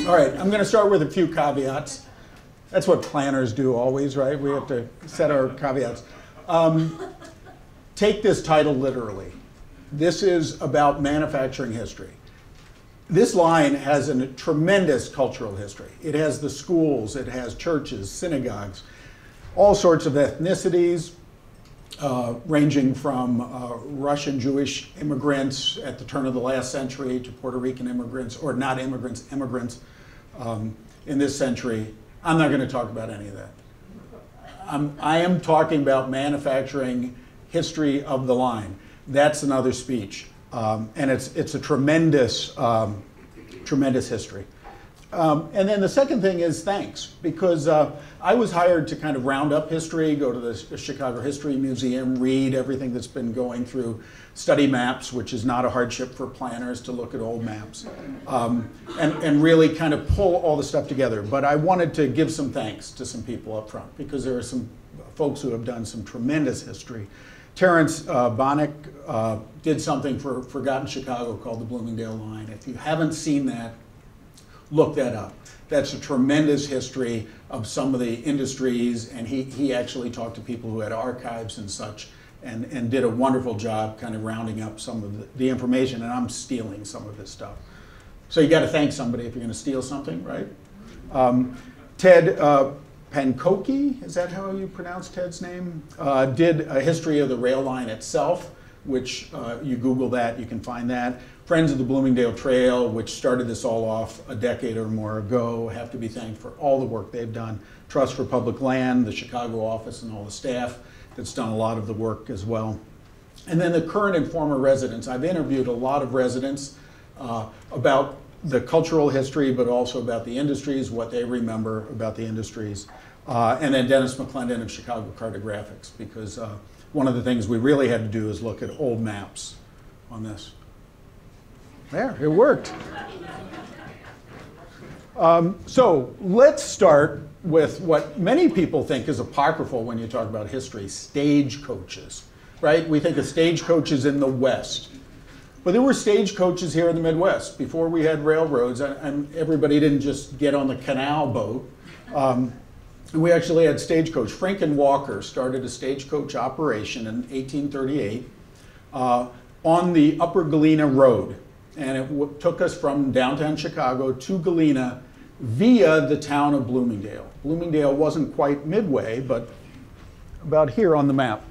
All right, I'm going to start with a few caveats. That's what planners do always, right? We have to set our caveats. Take this title literally. This is about manufacturing history. This line has a tremendous cultural history. It has the schools, it has churches, synagogues, all sorts of ethnicities, ranging from Russian Jewish immigrants at the turn of the last century to Puerto Rican immigrants, or not immigrants, immigrants in this century. I'm not going to talk about any of that. I am talking about manufacturing history of the line. That's another speech, and it's a tremendous, tremendous history. And then the second thing is thanks, because I was hired to kind of round up history, go to the Chicago History Museum, read everything that's been going through, study maps, which is not a hardship for planners to look at old maps, and really kind of pull all the stuff together. But I wanted to give some thanks to some people up front, because there are some folks who have done some tremendous history. Terrence Bonnick did something for Forgotten Chicago called the Bloomingdale Line. If you haven't seen that, look that up. That's a tremendous history of some of the industries, and he actually talked to people who had archives and such, and did a wonderful job kind of rounding up some of the information, and I'm stealing some of this stuff. So you got to thank somebody if you're going to steal something, right? Ted Pankoki, is that how you pronounce Ted's name? Did a history of the rail line itself, which you Google that, you can find that. Friends of the Bloomingdale Trail, which started this all off a decade or more ago, have to be thanked for all the work they've done. Trust for Public Land, the Chicago office, and all the staff that's done a lot of the work as well. And then the current and former residents. I've interviewed a lot of residents about the cultural history, but also about the industries, what they remember about the industries. And then Dennis McClendon of Chicago Cartographics, because one of the things we really had to do is look at old maps on this. There, it worked. So let's start with what many people think is apocryphal when you talk about history, stagecoaches, right? We think of stagecoaches in the West. But there were stagecoaches here in the Midwest before we had railroads, and everybody didn't just get on the canal boat. And we actually had stagecoach. Frank Walker started a stagecoach operation in 1838 on the Upper Galena Road. And it took us from downtown Chicago to Galena via the town of Bloomingdale. Bloomingdale wasn't quite midway, but about here on the map.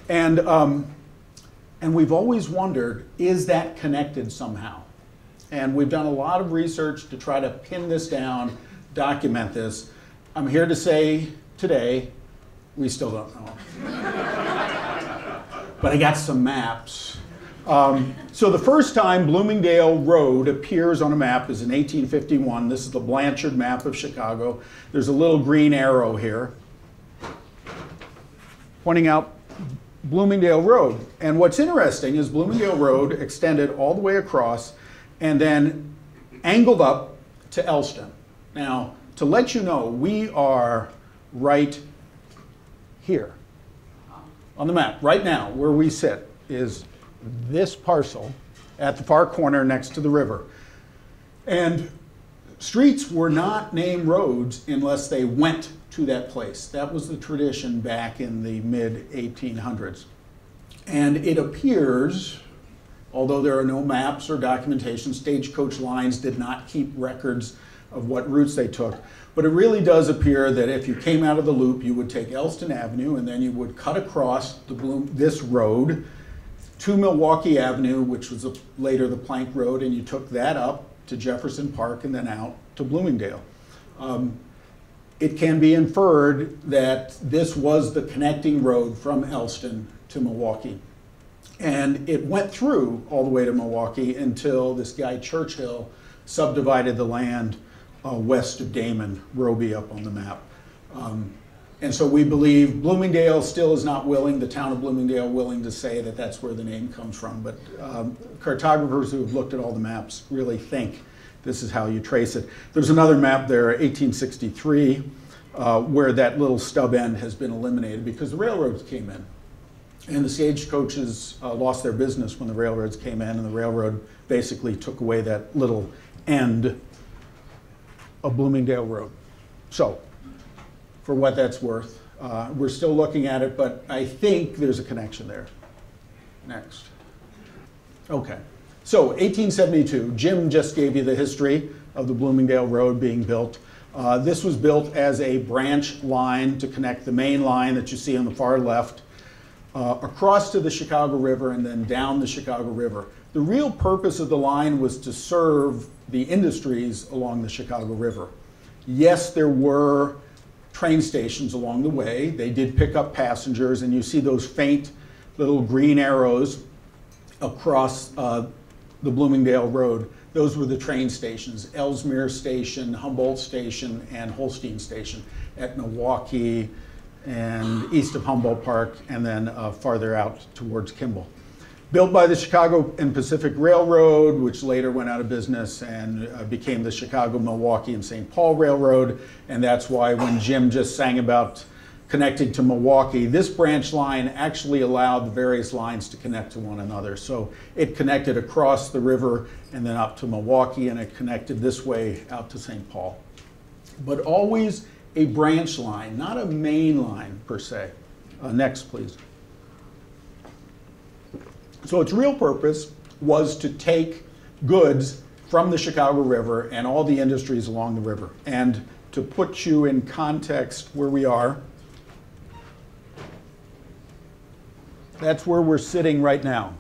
And we've always wondered, is that connected somehow? And we've done a lot of research to try to pin this down, document this. I'm here to say today, we still don't know. But I got some maps. So the first time Bloomingdale Road appears on a map is in 1851. This is the Blanchard map of Chicago. There's a little green arrow here pointing out Bloomingdale Road. And what's interesting is Bloomingdale Road extended all the way across and then angled up to Elston. Now, to let you know, we are right here on the map. Right now, where we sit is this parcel at the far corner next to the river. And streets were not named roads unless they went to that place. That was the tradition back in the mid-1800s. And it appears, although there are no maps or documentation, stagecoach lines did not keep records of what routes they took. But it really does appear that if you came out of the loop, you would take Elston Avenue and then you would cut across this road to Milwaukee Avenue, which was later the Plank Road, and you took that up to Jefferson Park and then out to Bloomingdale. It can be inferred that this was the connecting road from Elston to Milwaukee. And it went through all the way to Milwaukee until this guy Churchill subdivided the land west of Damon, Roby up on the map. And so we believe Bloomingdale still is not willing, the town of Bloomingdale willing to say that that's where the name comes from. But cartographers who have looked at all the maps really think this is how you trace it. There's another map there, 1863, where that little stub end has been eliminated because the railroads came in. And the stagecoaches lost their business when the railroads came in, and the railroad basically took away that little end of Bloomingdale Road. So, for what that's worth, we're still looking at it, but I think there's a connection there. Next. Okay, so 1872, Jim just gave you the history of the Bloomingdale Road being built. This was built as a branch line to connect the main line that you see on the far left across to the Chicago River and then down the Chicago River. The real purpose of the line was to serve the industries along the Chicago River. Yes, there were train stations along the way. They did pick up passengers, and you see those faint little green arrows across the Bloomingdale Road. Those were the train stations: Ellesmere Station, Humboldt Station, and Holstein Station at Milwaukee and east of Humboldt Park, and then farther out towards Kimball. Built by the Chicago and Pacific Railroad, which later went out of business and became the Chicago, Milwaukee, and St. Paul Railroad. And that's why when Jim just sang about connecting to Milwaukee, this branch line actually allowed the various lines to connect to one another. So it connected across the river and then up to Milwaukee, and it connected this way out to St. Paul. But always a branch line, not a main line per se. Next, please. So its real purpose was to take goods from the Chicago River and all the industries along the river. And to put you in context where we are, that's where we're sitting right now.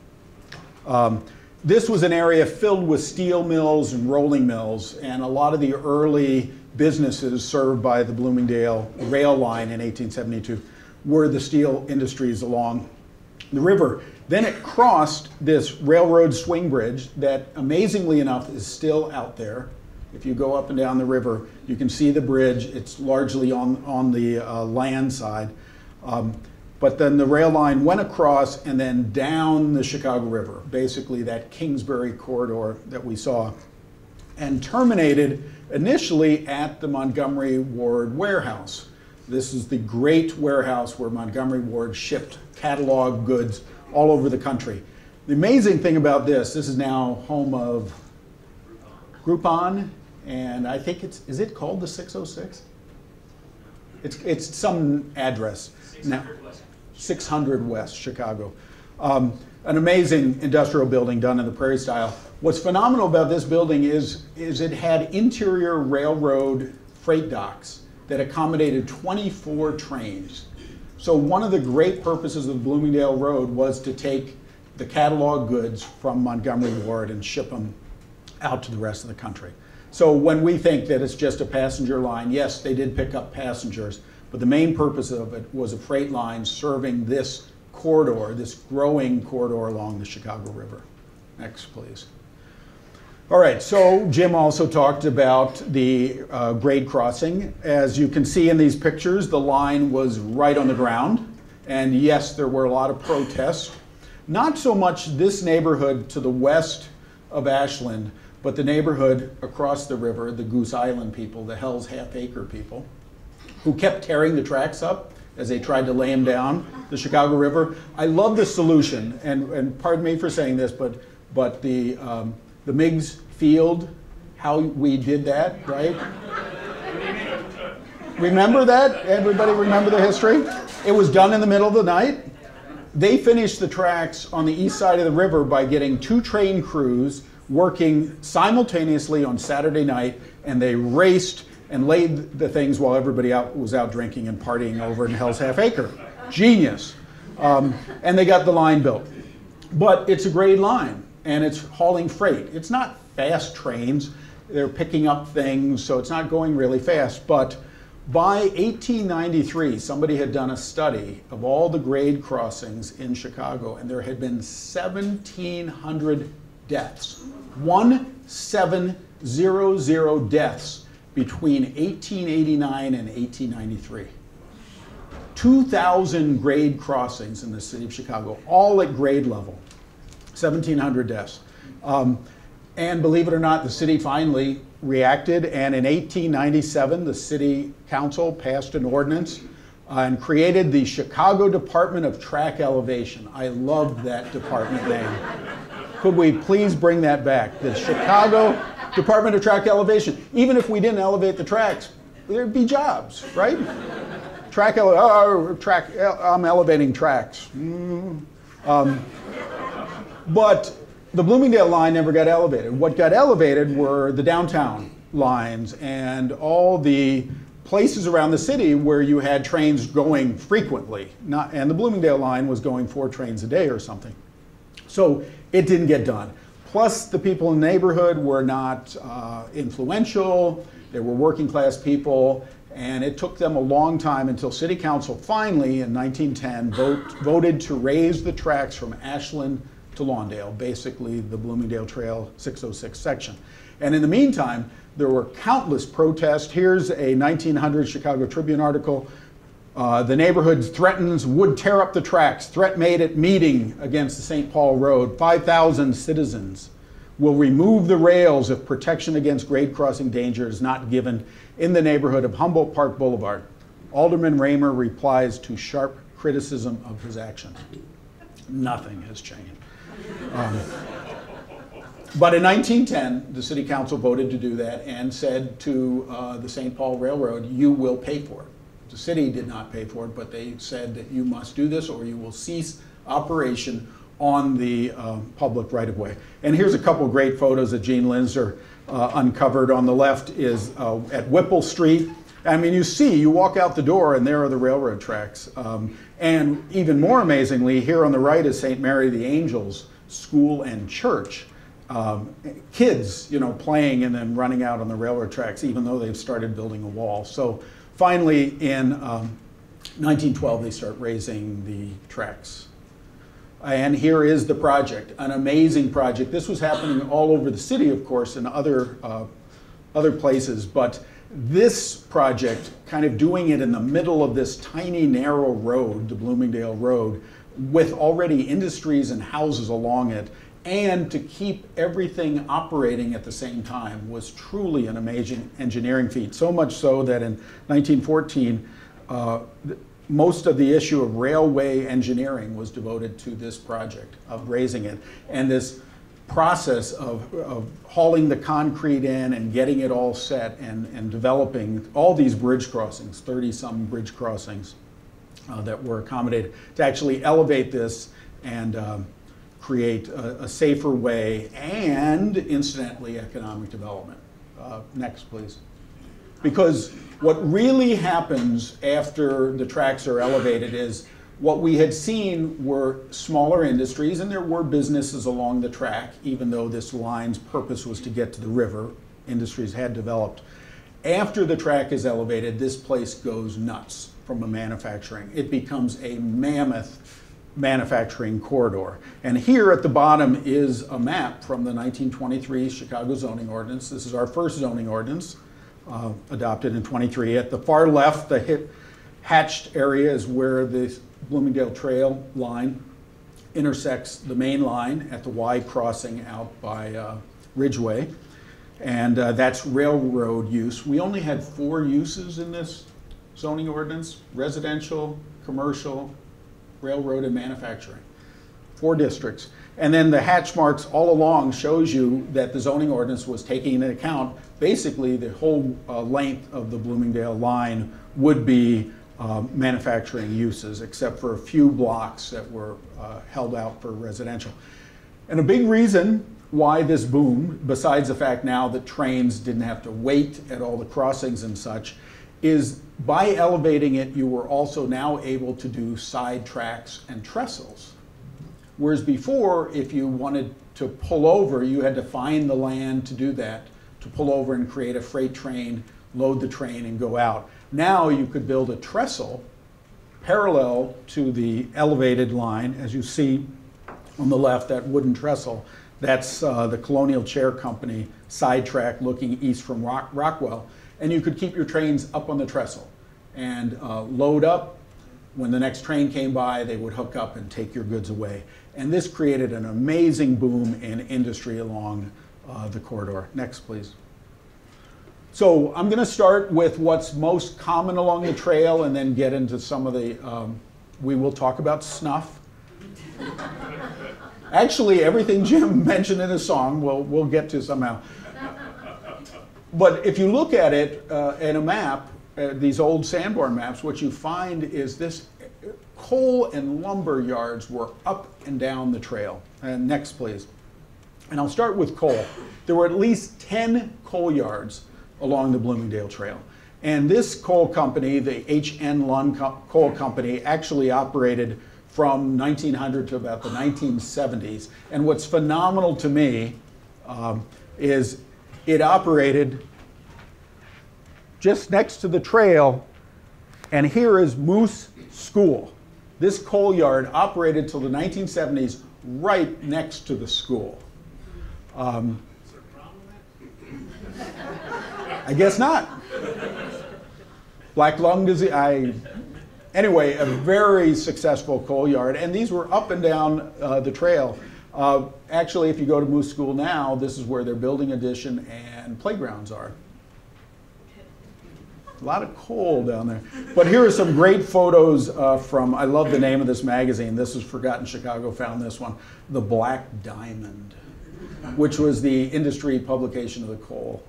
This was an area filled with steel mills and rolling mills, and a lot of the early businesses served by the Bloomingdale rail line in 1872 were the steel industries along the river. Then it crossed this railroad swing bridge that, amazingly enough, is still out there. If you go up and down the river, you can see the bridge. It's largely on the land side. But then the rail line went across and then down the Chicago River, basically that Kingsbury corridor that we saw, and terminated initially at the Montgomery Ward warehouse. This is the great warehouse where Montgomery Ward shipped catalog goods all over the country. The amazing thing about this is now home of Groupon, and I think is it called the 606? It's some address. 600 West. 600 West, Chicago. An amazing industrial building done in the Prairie style. What's phenomenal about this building is it had interior railroad freight docks that accommodated 24 trains. So one of the great purposes of the Bloomingdale Road was to take the catalog goods from Montgomery Ward and ship them out to the rest of the country. So when we think that it's just a passenger line, yes, they did pick up passengers, but the main purpose of it was a freight line serving this corridor, this growing corridor along the Chicago River. Next, please. All right, so Jim also talked about the grade crossing. As you can see in these pictures, the line was right on the ground. And yes, there were a lot of protests. Not so much this neighborhood to the west of Ashland, but the neighborhood across the river, the Goose Island people, the Hell's Half Acre people, who kept tearing the tracks up as they tried to lay them down the Chicago River. I love the solution, and pardon me for saying this, but the Meigs Field, how we did that, right? Remember that? Everybody remember the history? It was done in the middle of the night. They finished the tracks on the east side of the river by getting 2 train crews working simultaneously on Saturday night, and they raced and laid the things while everybody was out drinking and partying over in Hell's Half Acre. Genius. And they got the line built. But it's a grade line, and it's hauling freight. It's not fast trains. They're picking up things, so it's not going really fast. But by 1893, somebody had done a study of all the grade crossings in Chicago, and there had been 1,700 deaths. 1,700 deaths between 1889 and 1893. 2,000 grade crossings in the city of Chicago, all at grade level. 1,700 deaths. And believe it or not, the city finally reacted, and in 1897, the city council passed an ordinance and created the Chicago Department of Track Elevation. I love that department name. Could we please bring that back? The Chicago Department of Track Elevation. Even if we didn't elevate the tracks, there'd be jobs, right? I'm elevating tracks. But the Bloomingdale line never got elevated. What got elevated were the downtown lines and all the places around the city where you had trains going frequently. And the Bloomingdale line was going 4 trains a day or something. So it didn't get done. Plus, the people in the neighborhood were not influential. They were working class people. And it took them a long time until City Council finally, in 1910, voted to raise the tracks from Ashland to Lawndale, basically the Bloomingdale Trail 606 section. And in the meantime, there were countless protests. Here's a 1900 Chicago Tribune article. The neighborhood threatens, would tear up the tracks. Threat made at meeting against the St. Paul Road. 5,000 citizens will remove the rails if protection against grade crossing danger is not given in the neighborhood of Humboldt Park Boulevard. Alderman Raymer replies to sharp criticism of his actions. Nothing has changed. But in 1910, the City Council voted to do that and said to the St. Paul Railroad, you will pay for it. The city did not pay for it, but they said that you must do this or you will cease operation on the public right-of-way. And here's a couple great photos that Gene Linzer uncovered. On the left is at Whipple Street. I mean, you walk out the door and there are the railroad tracks. And even more amazingly, here on the right is St. Mary the Angels School and Church. Kids, playing and then running out on the railroad tracks, even though they've started building a wall. So finally, in 1912, they start raising the tracks. And here is the project, an amazing project. This was happening all over the city, of course, and other places, but this project, kind of doing it in the middle of this tiny, narrow road, the Bloomingdale Road, with already industries and houses along it, and to keep everything operating at the same time was truly an amazing engineering feat. So much so that in 1914, most of the issue of railway engineering was devoted to this project of raising it. And this process of hauling the concrete in and getting it all set and developing all these bridge crossings, 30-some bridge crossings that were accommodated to actually elevate this and create a safer way and, incidentally, economic development. Next, please. Because what really happens after the tracks are elevated is what we had seen were smaller industries, and there were businesses along the track, even though this line's purpose was to get to the river. Industries had developed. After the track is elevated, this place goes nuts from a manufacturing. It becomes a mammoth manufacturing corridor. And here at the bottom is a map from the 1923 Chicago zoning ordinance. This is our first zoning ordinance, adopted in 23. At the far left, the hatched area is where the Bloomingdale Trail line intersects the main line at the Y crossing out by Ridgeway. And that's railroad use. We only had 4 uses in this zoning ordinance: residential, commercial, railroad, and manufacturing. 4 districts. And then the hatch marks all along shows you that the zoning ordinance was taking into account basically the whole length of the Bloomingdale line would be manufacturing uses, except for a few blocks that were held out for residential. And a big reason why this boom, besides the fact now that trains didn't have to wait at all the crossings and such, is by elevating it, you were also now able to do side tracks and trestles. Whereas before, if you wanted to pull over, you had to find the land to do that, to pull over and create a freight train, load the train, and go out. Now you could build a trestle parallel to the elevated line. As you see on the left, that wooden trestle, that's the Colonial Chair Company side track looking east from Rockwell. And you could keep your trains up on the trestle and load up. When the next train came by, they would hook up and take your goods away. And this created an amazing boom in industry along the corridor. Next, please. So I'm going to start with what's most common along the trail and then get into some of the, we will talk about snuff. Actually, everything Jim mentioned in his song, we'll get to somehow. But if you look at it in a map, these old Sanborn maps, what you find is this coal and lumber yards were up and down the trail. And next, please. And I'll start with coal. There were at least 10 coal yards along the Bloomingdale Trail. And this coal company, the H.N. Lund Coal Company, actually operated from 1900 to about the 1970s. And what's phenomenal to me is it operated just next to the trail, and here is Moose School. This coal yard operated till the 1970s right next to the school. I guess not. Black lung disease. Anyway, a very successful coal yard, and these were up and down the trail. Actually, if you go to Moose School now, this is where their building addition and playgrounds are. A lot of coal down there. But here are some great photos from, I love the name of this magazine. This is Forgotten Chicago, found this one. The Black Diamond, which was the industry publication of the coal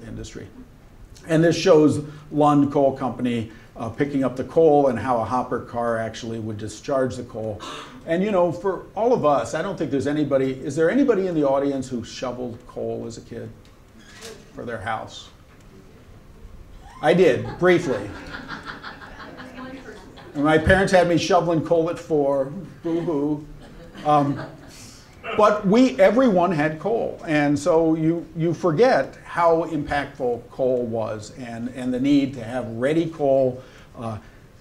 industry. And this shows Lund Coal Company picking up the coal and how a hopper car actually would discharge the coal. And you know, for all of us, I don't think there's anybody, is there anybody in the audience who shoveled coal as a kid for their house? I did, briefly. And my parents had me shoveling coal at 4, boo-hoo. But everyone had coal, and so you forget how impactful coal was, and the need to have ready coal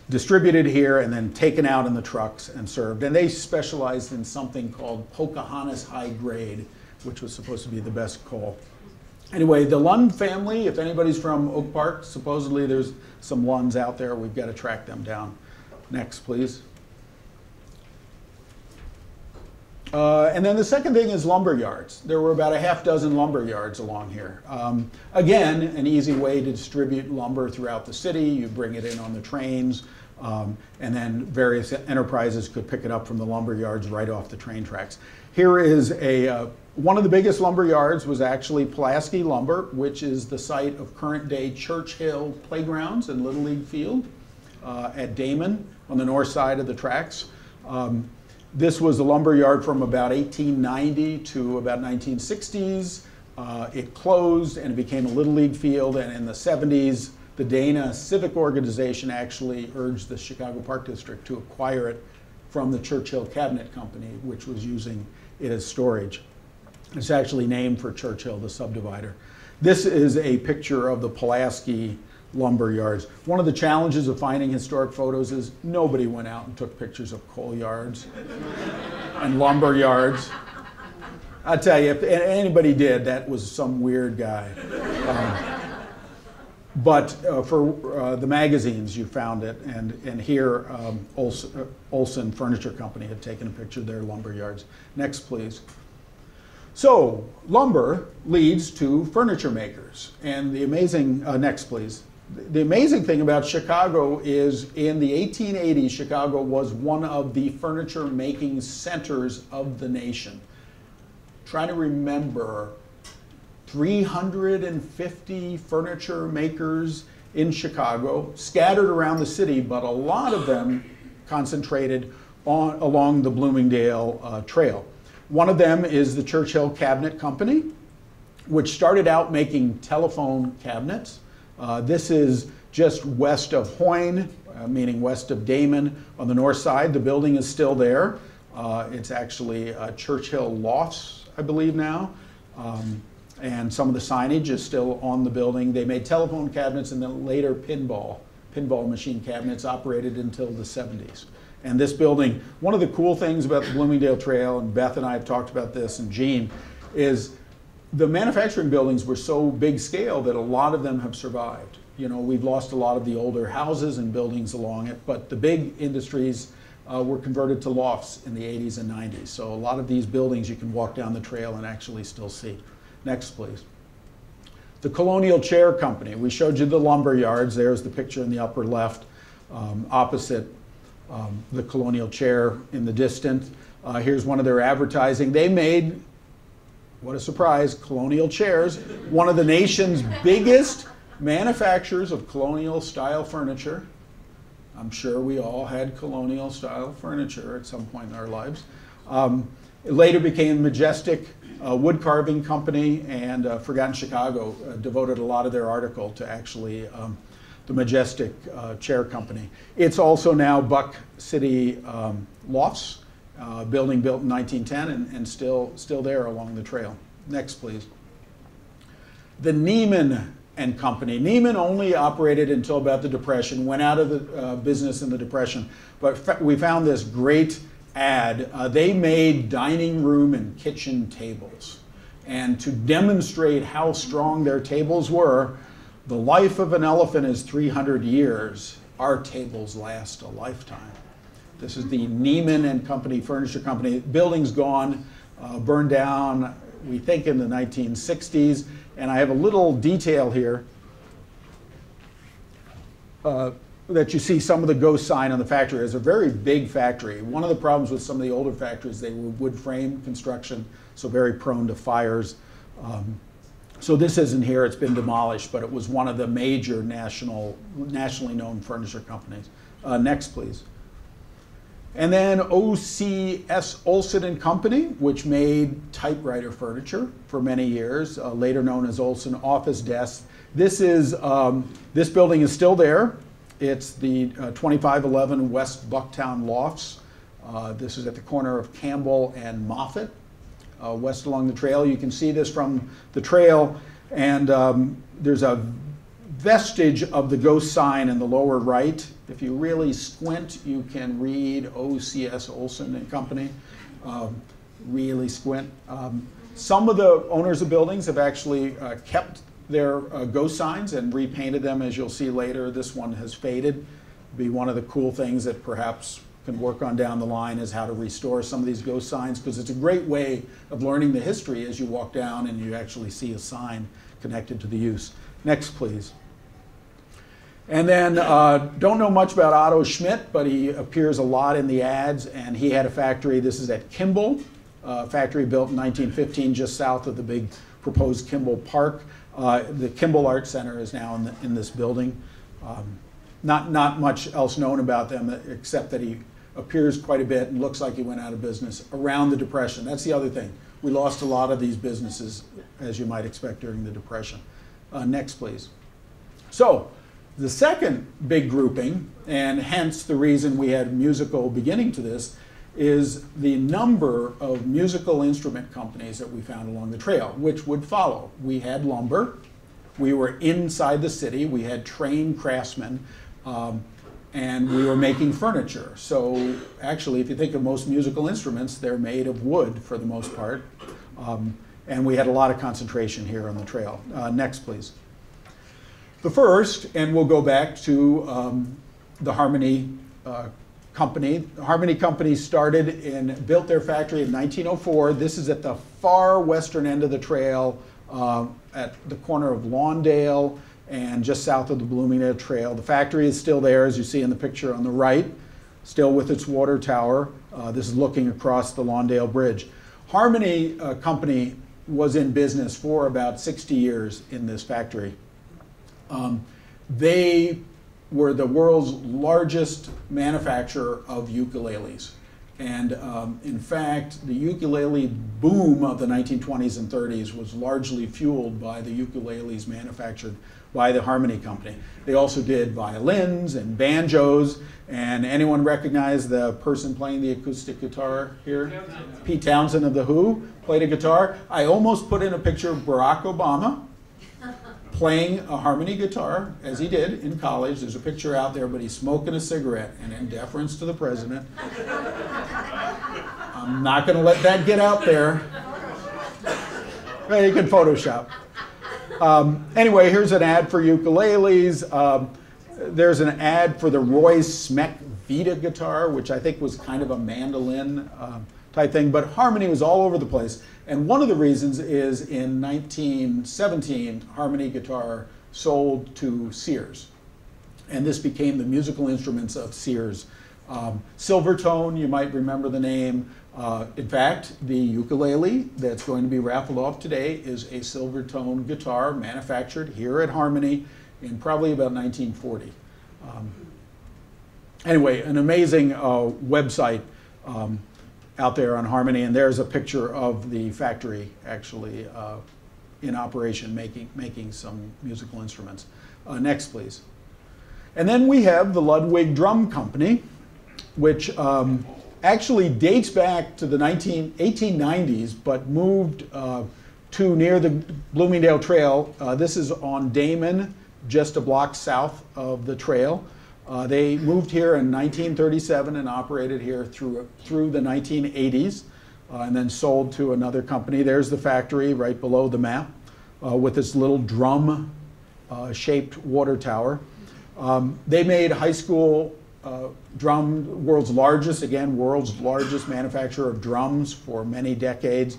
distributed here and then taken out in the trucks and served. And they specialized in something called Pocahontas High Grade, which was supposed to be the best coal. Anyway, the Lund family, if anybody's from Oak Park, supposedly there's some Lunds out there. We've got to track them down. Next, please. And then the second thing is lumber yards. There were about a half dozen lumber yards along here. Again, an easy way to distribute lumber throughout the city. You bring it in on the trains, and then various enterprises could pick it up from the lumber yards right off the train tracks. Here is one of the biggest lumber yards was actually Pulaski Lumber, which is the site of current day Church Hill Playgrounds and Little League Field at Damon on the north side of the tracks. This was a lumber yard from about 1890 to about 1960s. It closed and it became a Little League field, and in the 70s, the Dana Civic Organization actually urged the Chicago Park District to acquire it from the Churchill Cabinet Company, which was using it as storage. It's actually named for Churchill, the subdivider. This is a picture of the Pulaski lumber yards. One of the challenges of finding historic photos is nobody went out and took pictures of coal yards and lumber yards. I tell you, if anybody did, that was some weird guy. But for the magazines, you found it, and here Olson Furniture Company had taken a picture of their lumber yards. Next, please. So lumber leads to furniture makers, and the amazing, next please. The amazing thing about Chicago is in the 1880s, Chicago was one of the furniture making centers of the nation. Trying to remember 350 furniture makers in Chicago, scattered around the city, but a lot of them concentrated along the Bloomingdale Trail. One of them is the Churchill Cabinet Company, which started out making telephone cabinets. This is just west of Hoyne, meaning west of Damon on the north side. The building is still there. It's actually Churchill Lofts, I believe now. And some of the signage is still on the building. They made telephone cabinets and then later pinball machine cabinets, operated until the 70s. And this building, one of the cool things about the Bloomingdale Trail, and Beth and I have talked about this, and Gene, is the manufacturing buildings were so big scale that a lot of them have survived. You know, we've lost a lot of the older houses and buildings along it, but the big industries were converted to lofts in the 80s and 90s. So a lot of these buildings you can walk down the trail and actually still see. Next, please. The Colonial Chair Company. We showed you the lumber yards. There's the picture in the upper left, opposite the Colonial Chair in the distance. Here's one of their advertising. They made what a surprise, colonial chairs, one of the nation's biggest manufacturers of colonial style furniture. I'm sure we all had colonial style furniture at some point in our lives. It later became Majestic Wood Carving Company, and Forgotten Chicago devoted a lot of their article to actually the Majestic Chair Company. It's also now Buck City Lofts, building built in 1910 and still there along the trail. Next, please. The Neiman and Company. Neiman only operated until about the Depression, went out of the business in the Depression, but we found this great ad. They made dining room and kitchen tables. And to demonstrate how strong their tables were, the life of an elephant is 300 years. Our tables last a lifetime. This is the Neiman and Company Furniture Company. Building's gone, burned down, we think in the 1960s. And I have a little detail here that you see some of the ghost sign on the factory. It's a very big factory. One of the problems with some of the older factories, they were wood frame construction, so very prone to fires. So this isn't here, it's been demolished, but it was one of the major nationally known furniture companies. Next, please. And then OCS Olson and Company, which made typewriter furniture for many years, later known as Olson Office Desks. This building is still there. It's the 2511 West Bucktown Lofts. This is at the corner of Campbell and Moffett, west along the trail. You can see this from the trail, and there's a vestige of the ghost sign in the lower right. If you really squint, you can read OCS Olson and Company. Really squint. Some of the owners of buildings have actually kept their ghost signs and repainted them, as you'll see later. This one has faded. Be one of the cool things that perhaps can work on down the line is how to restore some of these ghost signs, because it's a great way of learning the history as you walk down and you actually see a sign connected to the use. Next, please. And then, don't know much about Otto Schmidt, but he appears a lot in the ads, and he had a factory. This is at Kimball, factory built in 1915 just south of the big proposed Kimball Park. The Kimball Art Center is now in this building. Not much else known about them except that he appears quite a bit and looks like he went out of business around the Depression. That's the other thing. We lost a lot of these businesses, as you might expect, during the Depression. Next, please. So, the second big grouping, and hence the reason we had musical beginning to this, is the number of musical instrument companies that we found along the trail, which would follow. We had lumber, we were inside the city, we had trained craftsmen, and we were making furniture. So actually, if you think of most musical instruments, they're made of wood for the most part. And we had a lot of concentration here on the trail. Next, please. The first, and we'll go back to the Harmony Company. The Harmony Company started and built their factory in 1904. This is at the far western end of the trail, at the corner of Lawndale and just south of the Bloomingdale Trail. The factory is still there, as you see in the picture on the right, still with its water tower. This is looking across the Lawndale Bridge. Harmony Company was in business for about 60 years in this factory. They were the world's largest manufacturer of ukuleles. And in fact, the ukulele boom of the 1920s and 30s was largely fueled by the ukuleles manufactured by the Harmony Company. They also did violins and banjos. And anyone recognize the person playing the acoustic guitar here? Pete Townsend of The Who played a guitar. I almost put in a picture of Barack Obama playing a harmony guitar, as he did in college. There's a picture out there, but he's smoking a cigarette, and in deference to the president, I'm not going to let that get out there. Well, you can Photoshop. Anyway, here's an ad for ukuleles. There's an ad for the Roy Smeck Vita guitar, which I think was kind of a mandolin type thing, but Harmony was all over the place. And one of the reasons is in 1917, Harmony Guitar sold to Sears. And this became the musical instruments of Sears Silvertone, you might remember the name. In fact, the ukulele that's going to be raffled off today is a Silvertone guitar manufactured here at Harmony in probably about 1940. Anyway, an amazing website out there on Harmony, and there's a picture of the factory actually in operation making some musical instruments. Next, please. And then we have the Ludwig Drum Company, which actually dates back to the 1890s, but moved to near the Bloomingdale Trail. This is on Damon, just a block south of the trail. They moved here in 1937 and operated here through the 1980s, and then sold to another company. There's the factory right below the map with this little drum-shaped water tower. They made high school drum, world's largest manufacturer of drums for many decades.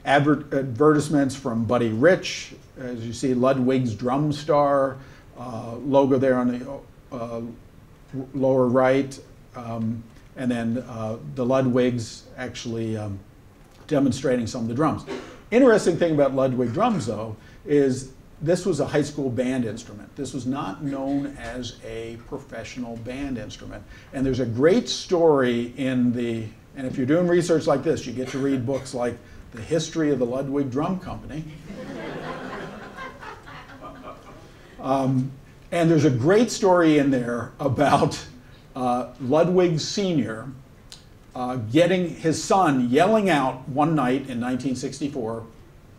Advertisements from Buddy Rich, as you see, Ludwig's Drum Star, logo there on the lower right, and then the Ludwigs actually demonstrating some of the drums. Interesting thing about Ludwig drums, though, is this was a high school band instrument. This was not known as a professional band instrument. And there's a great story in the, and if you're doing research like this, you get to read books like The History of the Ludwig Drum Company. And there's a great story in there about Ludwig Sr. Getting his son yelling out one night in 1964,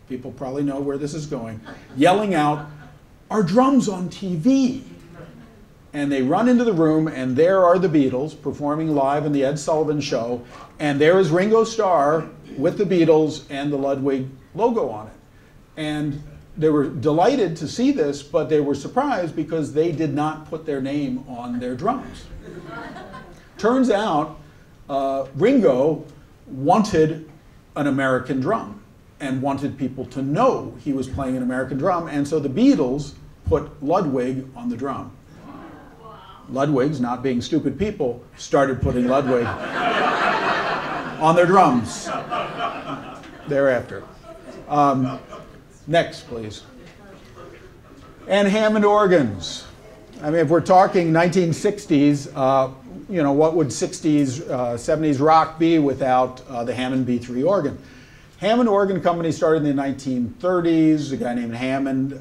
people probably know where this is going, yelling out, "Our drum's on TV." And they run into the room, and there are the Beatles performing live in the Ed Sullivan Show, and there is Ringo Starr with the Beatles and the Ludwig logo on it. And they were delighted to see this, but they were surprised because they did not put their name on their drums. Turns out Ringo wanted an American drum and wanted people to know he was playing an American drum, and so the Beatles put Ludwig on the drum. Ludwigs, not being stupid people, started putting Ludwig on their drums thereafter. Next, please. And Hammond organs. I mean, if we're talking 1960s, you know, what would 60s, 70s rock be without the Hammond B3 organ? Hammond Organ Company started in the 1930s. A guy named Hammond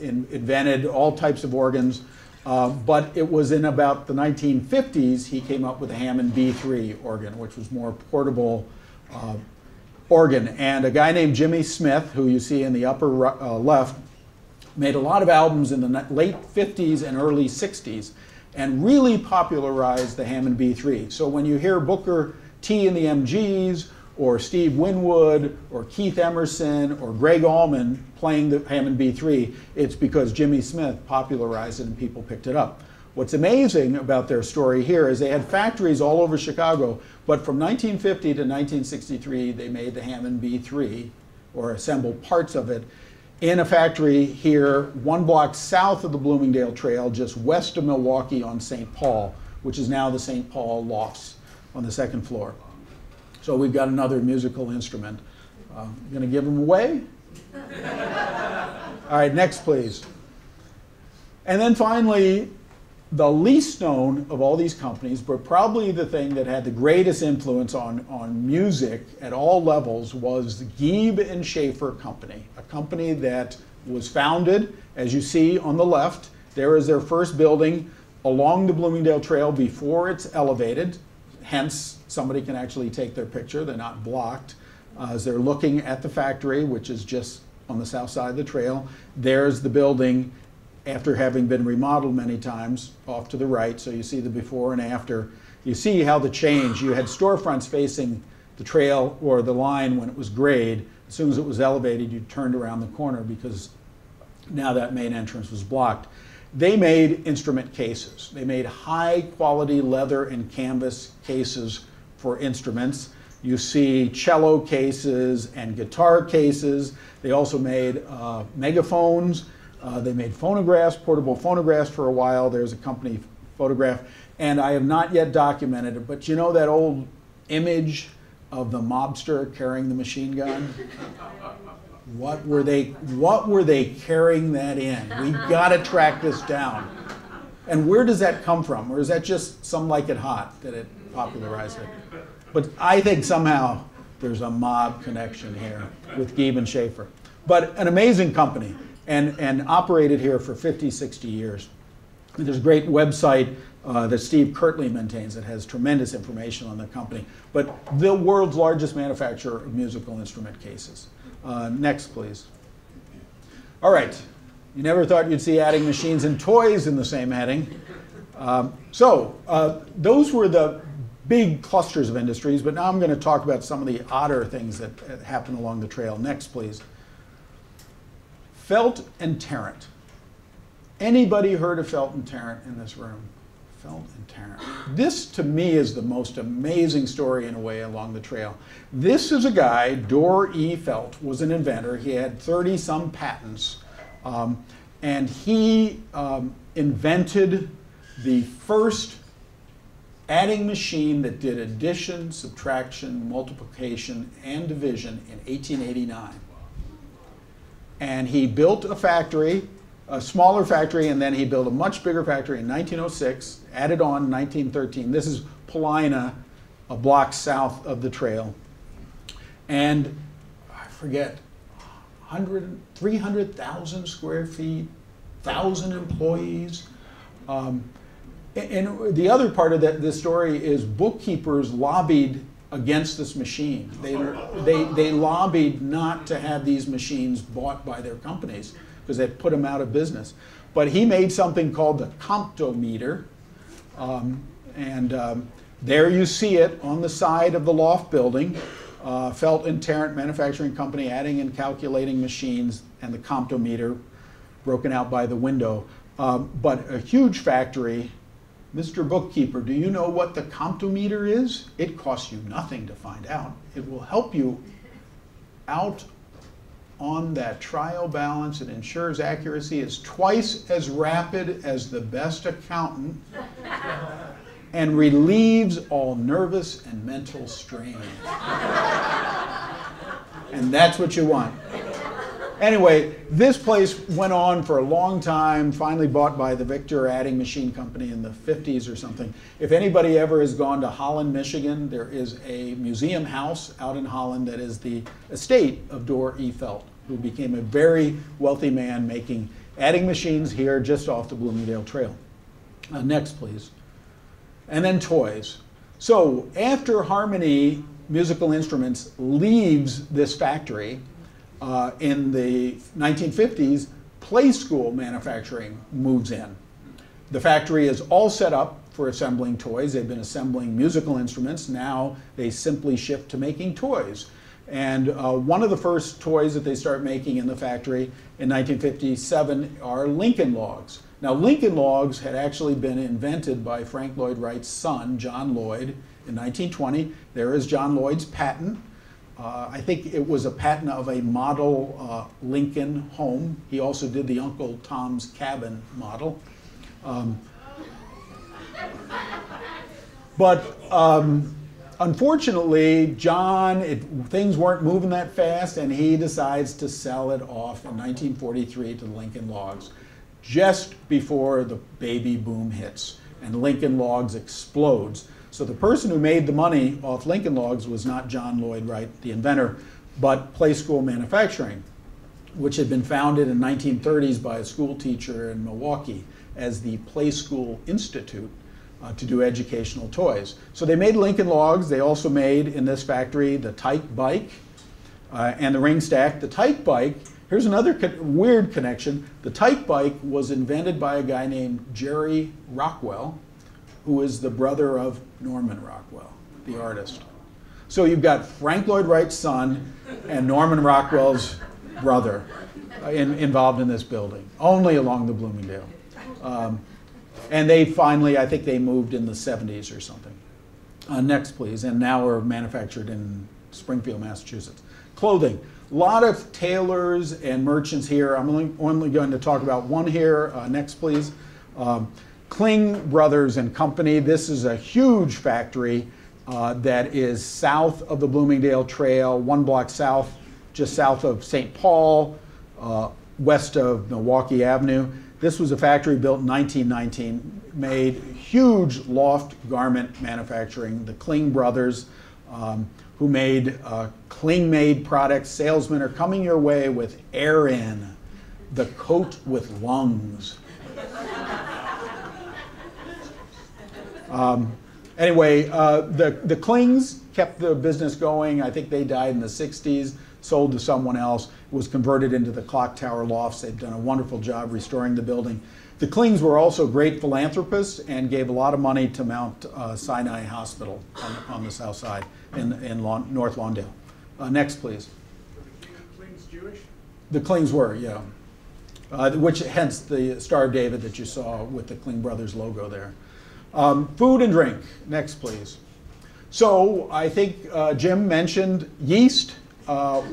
invented all types of organs. But it was in about the 1950s he came up with the Hammond B3 organ, which was more portable organ. And a guy named Jimmy Smith, who you see in the upper left, made a lot of albums in the late 50s and early 60s and really popularized the Hammond B3. So when you hear Booker T and the MGs, or Steve Winwood, or Keith Emerson, or Greg Allman playing the Hammond B3, it's because Jimmy Smith popularized it and people picked it up. What's amazing about their story here is they had factories all over Chicago, but from 1950 to 1963, they made the Hammond B3, or assembled parts of it, in a factory here, one block south of the Bloomingdale Trail, just west of Milwaukee on St. Paul, which is now the St. Paul Lofts on the second floor. So we've got another musical instrument. Going to give them away? All right, next, please. And then finally, the least known of all these companies, but probably the thing that had the greatest influence on music at all levels, was the Gieb and Schaefer Company, a company that was founded, as you see on the left. There is their first building along the Bloomingdale Trail before it's elevated. Hence, somebody can actually take their picture. They're not blocked. As they're looking at the factory, which is just on the south side of the trail, there's the building after having been remodeled many times off to the right. So you see the before and after. You see how the change. You had storefronts facing the trail or the line when it was grade. As soon as it was elevated, you turned around the corner because now that main entrance was blocked. They made instrument cases. They made high quality leather and canvas cases for instruments. You see cello cases and guitar cases. They also made megaphones. They made phonographs, portable phonographs for a while. There's a company photograph. And I have not yet documented it, but you know that old image of the mobster carrying the machine gun? What were they carrying that in? We've got to track this down. And where does that come from? Or is that just Some Like It Hot that it popularized it? But I think somehow there's a mob connection here with Gieb and Schaefer. But an amazing company, and operated here for 50, 60 years. And there's a great website that Steve Kirtley maintains that has tremendous information on the company. But the world's largest manufacturer of musical instrument cases. Next, please. All right. You never thought you'd see adding machines and toys in the same heading. Those were the big clusters of industries, but now I'm going to talk about some of the odder things that happen along the trail. Next, please. Felt and Tarrant. Anybody heard of Felt and Tarrant in this room? Felt and Tarrant. This, to me, is the most amazing story in a way along the trail. This is a guy, Dorr E. Felt, was an inventor. He had 30-some patents, and he invented the first adding machine that did addition, subtraction, multiplication, and division in 1889. And he built a factory, a smaller factory, and then he built a much bigger factory in 1906, added on in 1913. This is Paulina, a block south of the trail. And I forget, 300,000 square feet, 1,000 employees. And the other part of this story is bookkeepers lobbied against this machine. They lobbied not to have these machines bought by their companies because they put them out of business. But he made something called the comptometer, there you see it on the side of the loft building. Felt and Tarrant Manufacturing Company adding and calculating machines, and the comptometer broken out by the window. But a huge factory. Mr. Bookkeeper, do you know what the comptometer is? It costs you nothing to find out. It will help you out on that trial balance. It ensures accuracy is twice as rapid as the best accountant and relieves all nervous and mental strain. And that's what you want. Anyway, this place went on for a long time, finally bought by the Victor Adding Machine Company in the 50s or something. If anybody ever has gone to Holland, Michigan, there is a museum house out in Holland that is the estate of Dorr E. Felt, who became a very wealthy man making adding machines here just off the Bloomingdale Trail. Next, please. And then toys. So after Harmony Musical Instruments leaves this factory, in the 1950s, Play School Manufacturing moves in. The factory is all set up for assembling toys. They've been assembling musical instruments. Now they simply shift to making toys. And one of the first toys that they start making in the factory in 1957 are Lincoln Logs. Now, Lincoln Logs had actually been invented by Frank Lloyd Wright's son, John Lloyd, in 1920. There is John Lloyd's patent. I think it was a patent of a model Lincoln home. He also did the Uncle Tom's Cabin model. Unfortunately, John, things weren't moving that fast, and he decides to sell it off in 1943 to Lincoln Logs, just before the baby boom hits, and Lincoln Logs explodes. So the person who made the money off Lincoln Logs was not John Lloyd Wright, the inventor, but Play School Manufacturing, which had been founded in 1930s by a school teacher in Milwaukee as the Play School Institute to do educational toys. So they made Lincoln Logs. They also made, in this factory, the Tyke bike and the ring stack. The Tyke bike, here's another weird connection. The Tyke bike was invented by a guy named Jerry Rockwell, who is the brother of Norman Rockwell, the artist. So you've got Frank Lloyd Wright's son and Norman Rockwell's brother involved in this building, only along the Bloomingdale. And they finally, I think they moved in the 70s or something. Next, please. And now we're manufactured in Springfield, Massachusetts. Clothing. A lot of tailors and merchants here. I'm only going to talk about one here. Next, please. Kling Brothers and Company. This is a huge factory that is south of the Bloomingdale Trail, 1 block south, just south of St. Paul, west of Milwaukee Avenue. This was a factory built in 1919, made huge loft garment manufacturing. The Kling Brothers, who made Kling-made products. Salesmen are coming your way with Air In, the coat with lungs. Anyway, the Klings kept the business going. I think they died in the 60s, sold to someone else, was converted into the Clock Tower Lofts. They've done a wonderful job restoring the building. The Klings were also great philanthropists and gave a lot of money to Mount Sinai Hospital on the south side in North Lawndale. Next, please. Were the Klings Jewish? The Klings were, yeah. Which hence the Star of David that you saw with the Kling Brothers logo there. Food and drink. Next, please. So I think Jim mentioned yeast.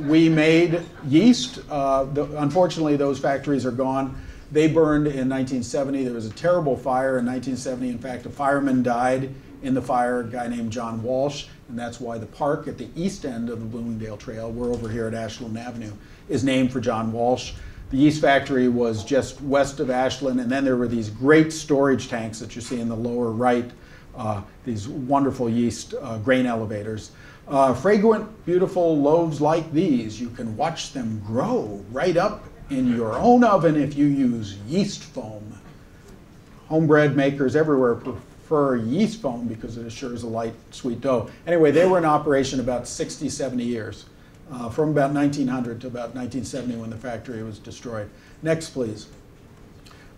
We made yeast. Unfortunately, those factories are gone. They burned in 1970. There was a terrible fire in 1970. In fact, a fireman died in the fire, a guy named John Walsh, and that's why the park at the east end of the Bloomingdale Trail, we're over here at Ashland Avenue, is named for John Walsh. The yeast factory was just west of Ashland, and then there were these great storage tanks that you see in the lower right, these wonderful yeast grain elevators. Fragrant, beautiful loaves like these, you can watch them grow right up in your own oven if you use yeast foam. Homebread makers everywhere prefer yeast foam because it assures a light, sweet dough. Anyway, they were in operation about 60, 70 years. From about 1900 to about 1970 when the factory was destroyed. Next, please.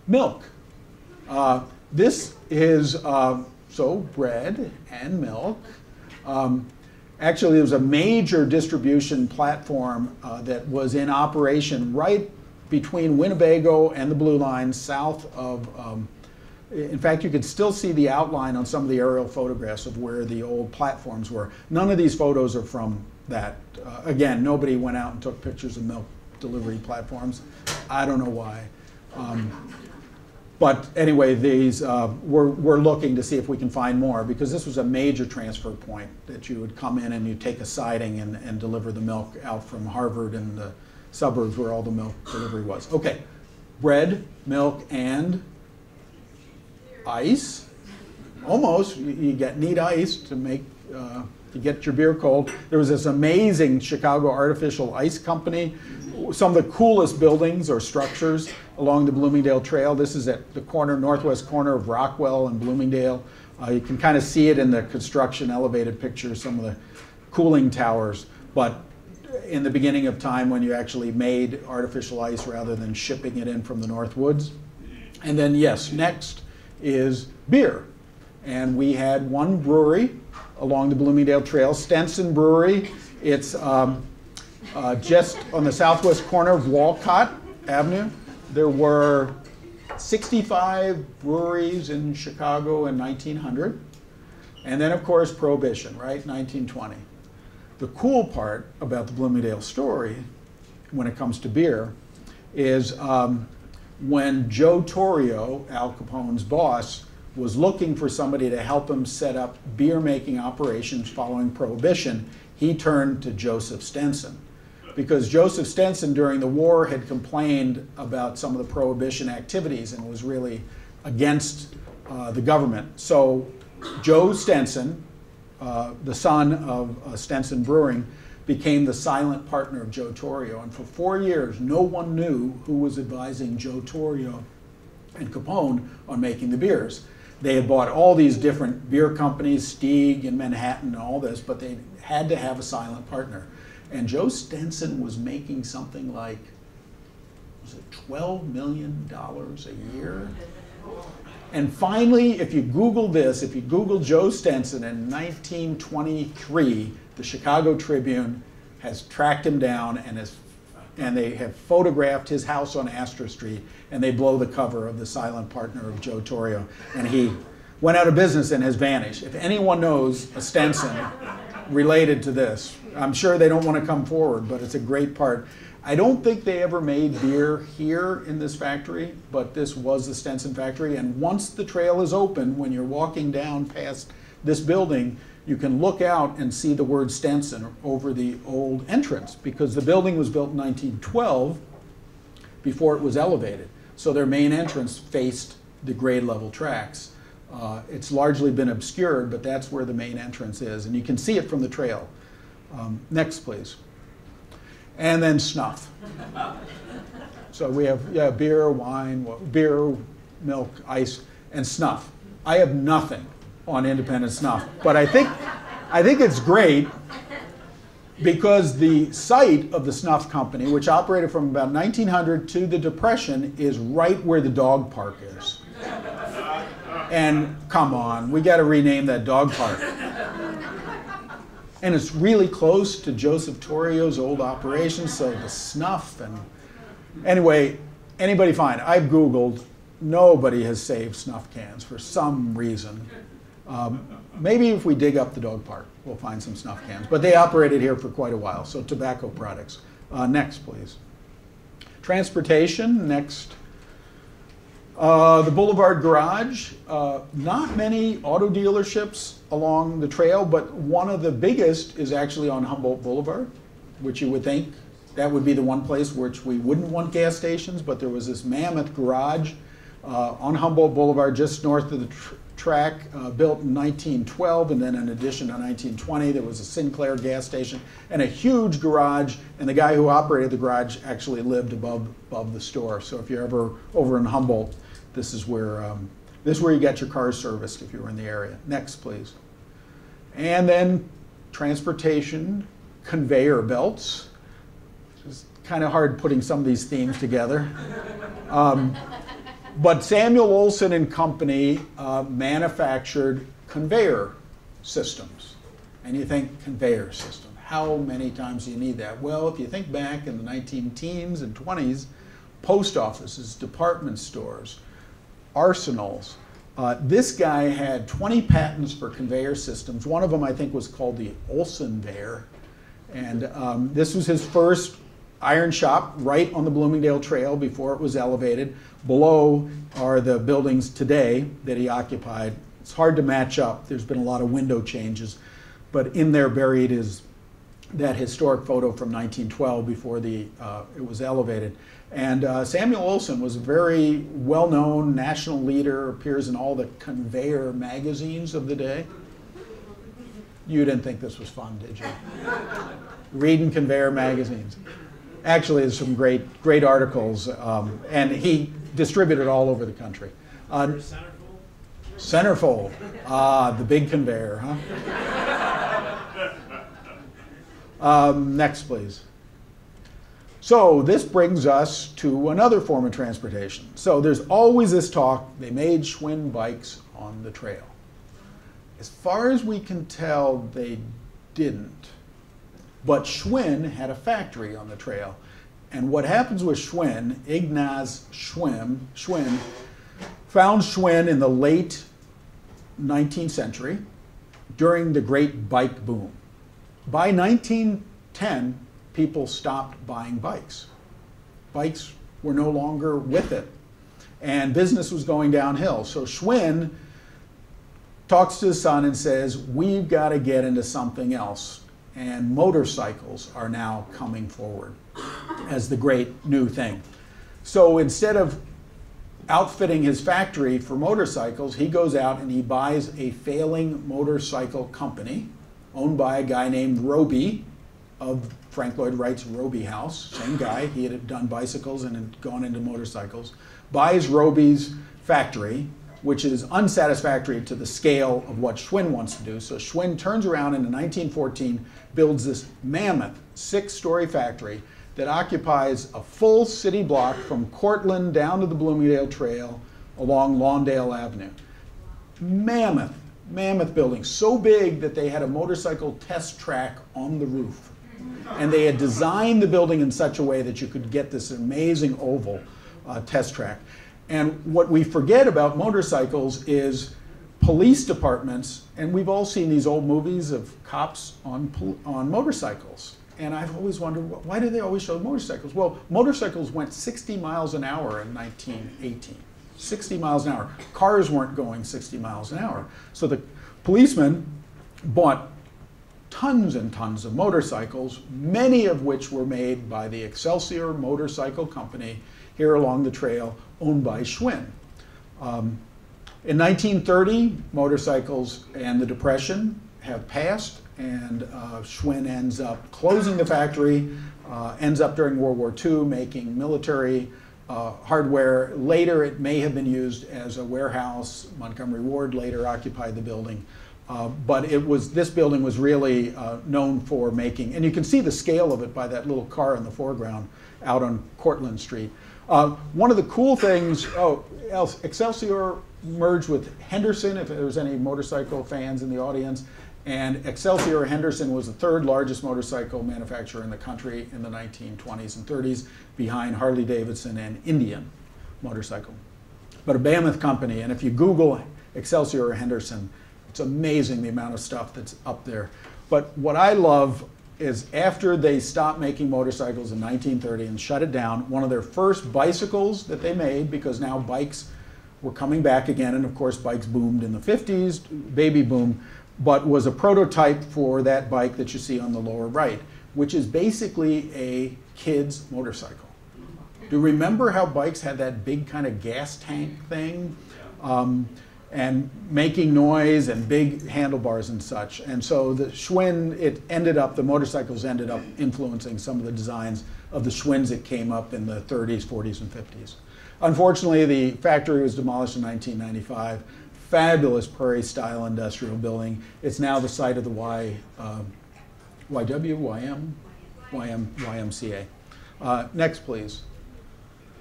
Milk. This is, so bread and milk. Actually, there was a major distribution platform that was in operation right between Winnebago and the Blue Line south of, in fact, you could still see the outline on some of the aerial photographs of where the old platforms were. None of these photos are from that. Again, nobody went out and took pictures of milk delivery platforms. I don't know why. But anyway, these we're looking to see if we can find more because this was a major transfer point that you would come in and you take a siding and deliver the milk out from Harvard and the suburbs where all the milk delivery was. Okay, bread, milk, and ice. Almost, you need ice to make to get your beer cold. There was this amazing Chicago artificial ice company. Some of the coolest buildings or structures along the Bloomingdale Trail. This is at the corner, northwest corner of Rockwell and Bloomingdale. You can kind of see it in the construction elevated pictures, some of the cooling towers. But in the beginning of time when you actually made artificial ice rather than shipping it in from the North Woods. And then yes, next is beer. And we had one brewery along the Bloomingdale Trail, Stenson Brewery. It's just on the southwest corner of Walcott Avenue. There were 65 breweries in Chicago in 1900. And then, of course, Prohibition, right, 1920. The cool part about the Bloomingdale story when it comes to beer is when Joe Torrio, Al Capone's boss, was looking for somebody to help him set up beer-making operations following Prohibition, he turned to Joseph Stenson. Because Joseph Stenson during the war had complained about some of the Prohibition activities and was really against the government. So Joe Stenson, the son of Stenson Brewing, became the silent partner of Joe Torrio. And for 4 years, no one knew who was advising Joe Torrio and Capone on making the beers. They had bought all these different beer companies, Stieg and Manhattan and all this, but they had to have a silent partner. And Joe Stenson was making something like, was it $12 million a year? And finally, if you Google this, if you Google Joe Stenson in 1923, the Chicago Tribune has tracked him down and they have photographed his house on Astor Street, and they blow the cover of the silent partner of Joe Torrio. And he went out of business and has vanished. If anyone knows a Stenson, related to this. I'm sure they don't want to come forward, but it's a great part. I don't think they ever made beer here in this factory, but this was the Stenson factory. And once the trail is open, when you're walking down past this building, you can look out and see the word Stenson over the old entrance, because the building was built in 1912 before it was elevated. So their main entrance faced the grade level tracks. It's largely been obscured, but that's where the main entrance is. And you can see it from the trail. Next, please. And then snuff. So we have beer, wine, beer, milk, ice, and snuff. I have nothing on independent snuff, but I think it's great because the site of the snuff company, which operated from about 1900 to the Depression, is right where the dog park is. And come on, we got to rename that dog park. And it's really close to Joseph Torrio's old operation, so the snuff and... Anyway, anybody find? I've Googled. Nobody has saved snuff cans for some reason. Maybe if we dig up the dog park, we'll find some snuff cans. But they operated here for quite a while, so tobacco products. Next, please. Transportation, next. The Boulevard Garage, not many auto dealerships along the trail, but one of the biggest is actually on Humboldt Boulevard, which you would think that would be the one place which we wouldn't want gas stations, but there was this mammoth garage on Humboldt Boulevard just north of the track, built in 1912, and then in addition to 1920, there was a Sinclair gas station and a huge garage, and the guy who operated the garage actually lived above the store. So if you're ever over in Humboldt, this is where you get your cars serviced if you were in the area. Next, please. And then transportation, conveyor belts. It's kind of hard putting some of these themes together. But Samuel Olson and Company manufactured conveyor systems. And you think, conveyor system, how many times do you need that? Well, if you think back in the 19-teens and 20s, post offices, department stores, arsenals. This guy had 20 patents for conveyor systems. One of them, I think, was called the Olson-veyor. And this was his first iron shop right on the Bloomingdale Trail before it was elevated. Below are the buildings today that he occupied. It's hard to match up. There's been a lot of window changes. But in there buried is that historic photo from 1912 before it was elevated. And Samuel Olson was a very well-known national leader, appears in all the conveyor magazines of the day. You didn't think this was fun, did you? Reading conveyor magazines. Actually, there's some great articles, and he distributed all over the country. Centerfold. The big conveyor, huh? Next, please. So this brings us to another form of transportation. So there's always this talk, they made Schwinn bikes on the trail. As far as we can tell, they didn't. But Schwinn had a factory on the trail. And what happens with Schwinn, Ignaz Schwinn found Schwinn in the late 19th century during the great bike boom. By 1910, people stopped buying bikes. Bikes were no longer with it. And business was going downhill. So Schwinn talks to his son and says, we've got to get into something else. And motorcycles are now coming forward as the great new thing. So instead of outfitting his factory for motorcycles, he goes out and he buys a failing motorcycle company owned by a guy named Roby of Frank Lloyd Wright's Roby House. Same guy, he had done bicycles and had gone into motorcycles. Buys Roby's factory, which is unsatisfactory to the scale of what Schwinn wants to do. So Schwinn turns around and in 1914 builds this mammoth 6-story factory that occupies a full city block from Cortlandt down to the Bloomingdale Trail along Lawndale Avenue. Mammoth building, so big that they had a motorcycle test track on the roof. And they had designed the building in such a way that you could get this amazing oval test track. And what we forget about motorcycles is police departments, and we've all seen these old movies of cops on motorcycles. And I've always wondered, why do they always show motorcycles? Well, motorcycles went 60 miles an hour in 1918. 60 miles an hour. Cars weren't going 60 miles an hour. So the policemen bought tons and tons of motorcycles, many of which were made by the Excelsior Motorcycle Company here along the trail, owned by Schwinn. In 1930, motorcycles and the Depression have passed, and Schwinn ends up closing the factory, ends up during World War II making military hardware. Later, it may have been used as a warehouse. Montgomery Ward later occupied the building. But this building was really known for making, and you can see the scale of it by that little car in the foreground out on Cortlandt Street. One of the cool things, Excelsior merged with Henderson, if there's any motorcycle fans in the audience, and Excelsior Henderson was the third largest motorcycle manufacturer in the country in the 1920s and 30s, behind Harley-Davidson and Indian motorcycle. But a mammoth company, and if you Google Excelsior Henderson, it's amazing the amount of stuff that's up there. But what I love is after they stopped making motorcycles in 1930 and shut it down, one of their first bicycles that they made, because now bikes were coming back again, and of course bikes boomed in the 50s, baby boom, but was a prototype for that bike that you see on the lower right, which is basically a kid's motorcycle. Do you remember how bikes had that big kind of gas tank thing? And making noise and big handlebars and such. And so the Schwinn, the motorcycles ended up influencing some of the designs of the Schwinns that came up in the 30s, 40s, and 50s. Unfortunately, the factory was demolished in 1995. Fabulous prairie-style industrial building. It's now the site of the YMCA. Next, please.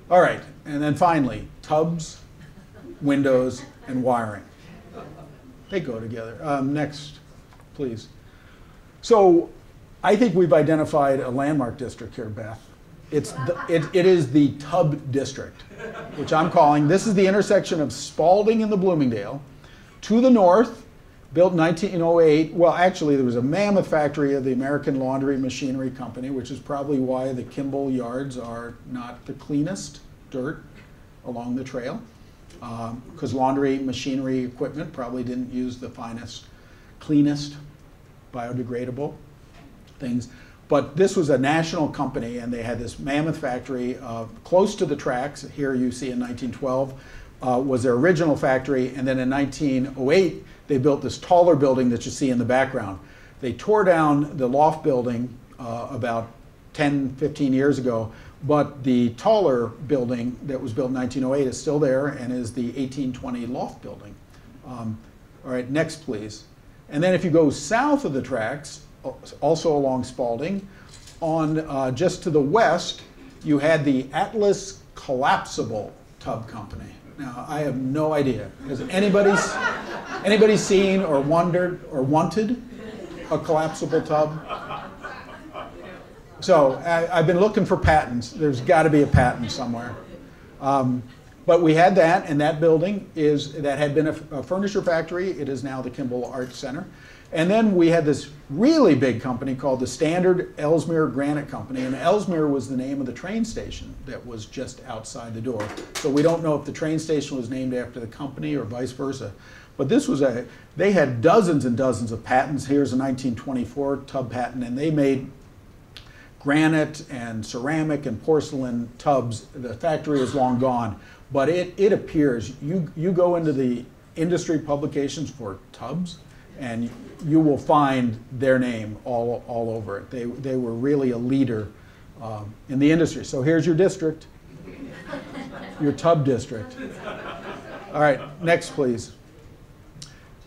All right, and then finally, tubs, windows, and wiring. They go together. Next, please. So I think we've identified a landmark district here, Beth. It is the Tub District, which I'm calling. This is the intersection of Spalding and the Bloomingdale. To the north, built in 1908. Well, actually, there was a mammoth factory of the American Laundry Machinery Company, which is probably why the Kimball yards are not the cleanest dirt along the trail. Because laundry machinery equipment probably didn't use the finest, cleanest, biodegradable things. But this was a national company, and they had this mammoth factory close to the tracks. Here you see in 1912 was their original factory, and then in 1908 they built this taller building that you see in the background. They tore down the loft building about 10, 15 years ago, but the taller building that was built in 1908 is still there and is the 1820 loft building. All right, next please. And then if you go south of the tracks, also along Spalding, on just to the west, you had the Atlas Collapsible Tub Company. Now, I have no idea. Has anybody seen or wondered or wanted a collapsible tub? So I've been looking for patents. There's got to be a patent somewhere. But we had that, and that building that had been a furniture factory. It is now the Kimball Art Center. And then we had this really big company called the Standard Ellesmere Granite Company, and Ellesmere was the name of the train station that was just outside the door. So we don't know if the train station was named after the company or vice versa. But this was they had dozens and dozens of patents. Here's a 1924 tub patent, and they made granite and ceramic and porcelain tubs. The factory is long gone, but it appears, you go into the industry publications for tubs, and you will find their name all over it. They were really a leader in the industry. So here's your district, your tub district. All right, next please.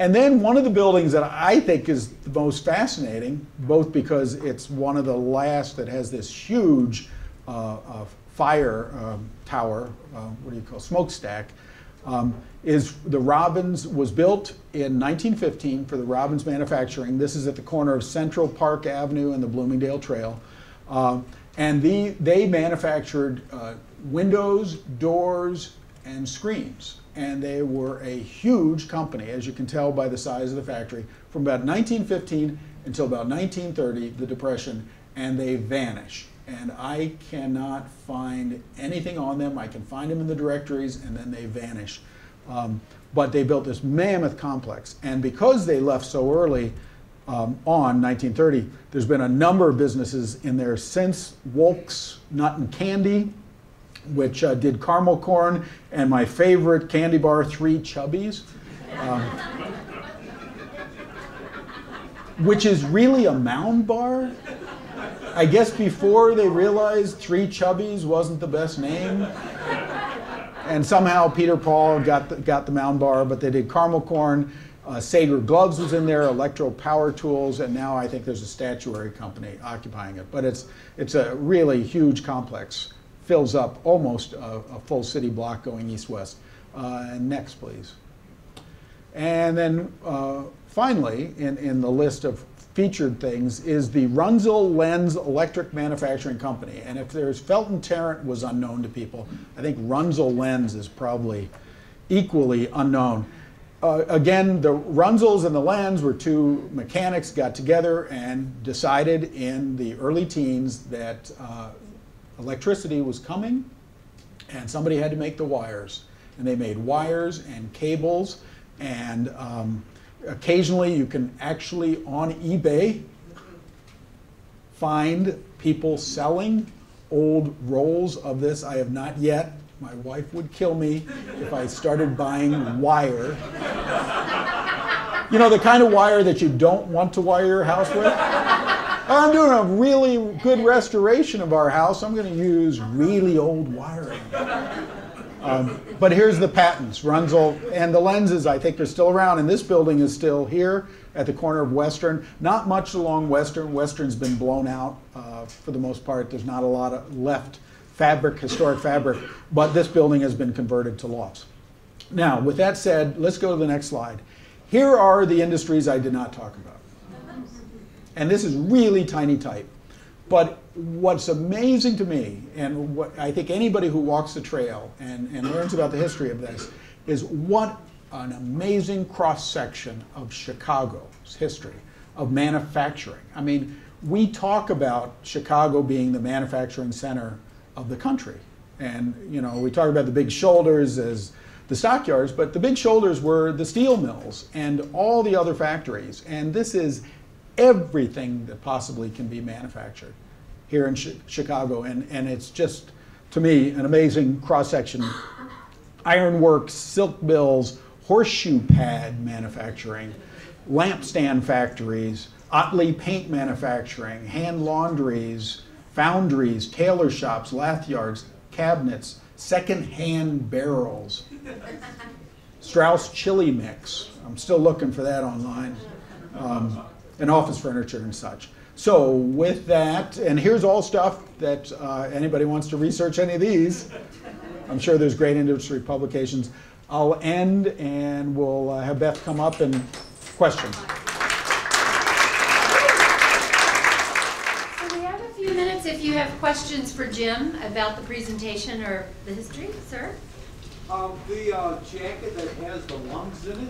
And then one of the buildings that I think is the most fascinating, both because it's one of the last that has this huge fire tower, what do you call, smokestack, is the Robbins, was built in 1915 for the Robbins Manufacturing. This is at the corner of Central Park Avenue and the Bloomingdale Trail. And they manufactured windows, doors, and screens. And they were a huge company, as you can tell by the size of the factory, from about 1915 until about 1930, the Depression, and they vanish. And I cannot find anything on them. I can find them in the directories, and then they vanish. But they built this mammoth complex. And because they left so early on 1930, there's been a number of businesses in there since. Wolk's Nut and Candy, which did caramel corn, and my favorite candy bar, Three Chubbies, which is really a mound bar. I guess before they realized Three Chubbies wasn't the best name. And somehow Peter Paul got the mound bar, but they did caramel corn. Sager Gloves was in there, Electro Power Tools, and now I think there's a statuary company occupying it. But it's a really huge complex. Fills up almost a full city block going east-west. Next, please. And then finally, in the list of featured things is the Runzel Lenz Electric Manufacturing Company. And if there's Felton Tarrant was unknown to people, I think Runzel Lenz is probably equally unknown. Again, the Runzels and the Lenz were two mechanics, got together and decided in the early teens that electricity was coming and somebody had to make the wires. And they made wires and cables, and occasionally you can actually on eBay find people selling old rolls of this. I have not yet. My wife would kill me if I started buying wire. You know, the kind of wire that you don't want to wire your house with? I'm doing a really good restoration of our house. I'm going to use really old wiring. But here's the patents. Runzel and the lenses, I think, are still around. And this building is still here at the corner of Western. Not much along Western. Western's been blown out for the most part. There's not a lot of left fabric, historic fabric. But this building has been converted to lofts. Now, with that said, let's go to the next slide. Here are the industries I did not talk about. And this is really tiny type. But what's amazing to me, and what I think anybody who walks the trail and learns about the history of this, is what an amazing cross-section of Chicago's history, of manufacturing. I mean, we talk about Chicago being the manufacturing center of the country. And, you know, we talk about the big shoulders as the stockyards, but the big shoulders were the steel mills and all the other factories. And this is everything that possibly can be manufactured here in Chicago. And it's just, to me, an amazing cross-section. Ironworks, silk mills, horseshoe pad manufacturing, lampstand factories, Otley paint manufacturing, hand laundries, foundries, tailor shops, lath yards, cabinets, second-hand barrels, Strauss chili mix. I'm still looking for that online. And office furniture and such. So with that, and here's all stuff that anybody wants to research any of these. I'm sure there's great industry publications. I'll end and we'll have Beth come up and question. So we have a few minutes if you have questions for Jim about the presentation or the history, sir. The jacket that has the lungs in it,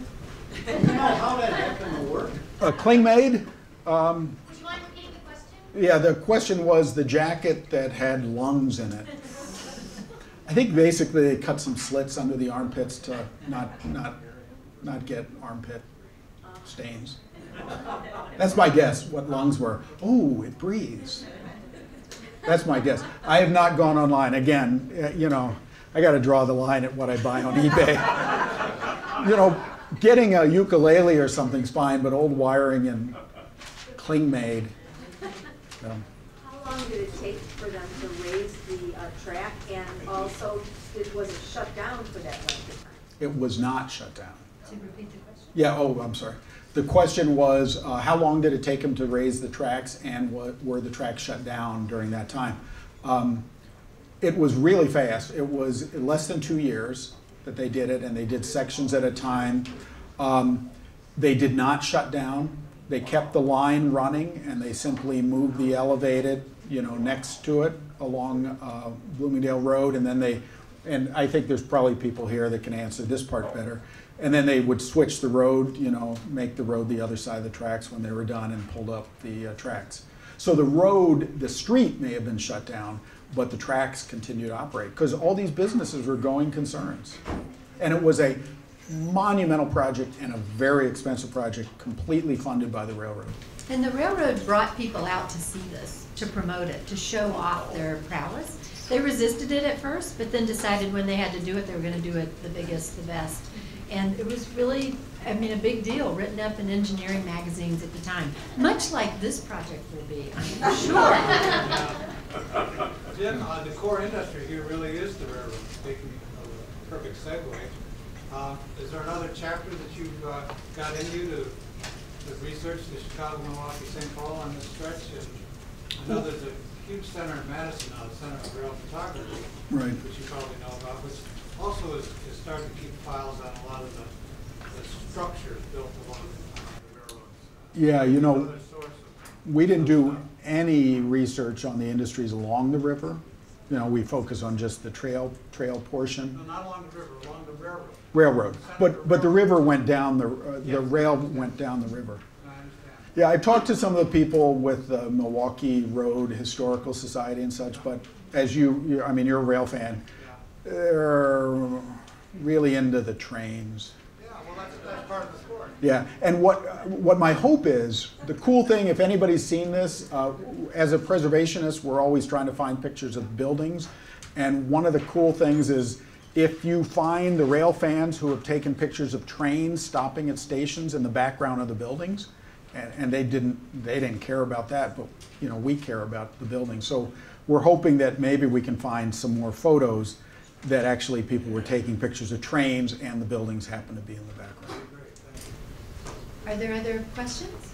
do you know how that happened to work? Klingmaid. Would you mind repeating the question? Yeah, the question was the jacket that had lungs in it. I think basically they cut some slits under the armpits to not get armpit stains. That's my guess, what lungs were. Oh, it breathes. That's my guess. I have not gone online. Again, you know, I got to draw the line at what I buy on eBay. You know, getting a ukulele or something's fine, but old wiring and Klingmaid. How long did it take for them to raise the track, and also was it shut down for that length of time? It was not shut down. To repeat the question. Yeah, oh, I'm sorry. The question was, how long did it take them to raise the tracks, and were the tracks shut down during that time? It was really fast. It was less than 2 years that they did it, and they did sections at a time. They did not shut down. They kept the line running, and they simply moved the elevated, you know, next to it along Bloomingdale Road, and then they And I think there's probably people here that can answer this part better. And then they would switch the road, you know, make the road the other side of the tracks when they were done and pulled up the tracks. So the road, the street may have been shut down, but the tracks continued to operate because all these businesses were going concerns. And it was a monumental project and a very expensive project, completely funded by the railroad. And the railroad brought people out to see this, to promote it, to show off their prowess. They resisted it at first, but then decided when they had to do it, they were going to do it the biggest, the best. And it was really, I mean, a big deal, written up in engineering magazines at the time, much like this project will be, I'm sure. Jim, the core industry here really is the railroad, speaking of a perfect segue. Is there another chapter that you've got in you to research the Chicago, Milwaukee, St. Paul on this stretch? And I know there's a huge center in Madison now, the Center for Rail Photography, Right. which you probably know about, which also is starting to keep files on a lot of the structures built along the railroads. Yeah, you know, Another source of we didn't do any research on the industries along the river. You know, we focus on just the trail portion. no, not along the river, along the railroad. Railroad, but the river went down, the Yes. rail went down the river. I understand. Yeah, I talked to some of the people with the Milwaukee Road Historical Society and such, but as I mean, you're a rail fan, Yeah. they're really into the trains. Yeah, well, that's part of the story. Yeah, and what my hope is, the cool thing, if anybody's seen this, as a preservationist, we're always trying to find pictures of buildings, and one of the cool things is if you find the rail fans who have taken pictures of trains stopping at stations in the background of the buildings, and they didn't care about that, but you know, we care about the building. So we're hoping that maybe we can find some more photos that actually people were taking pictures of trains and the buildings happen to be in the background. Are there other questions?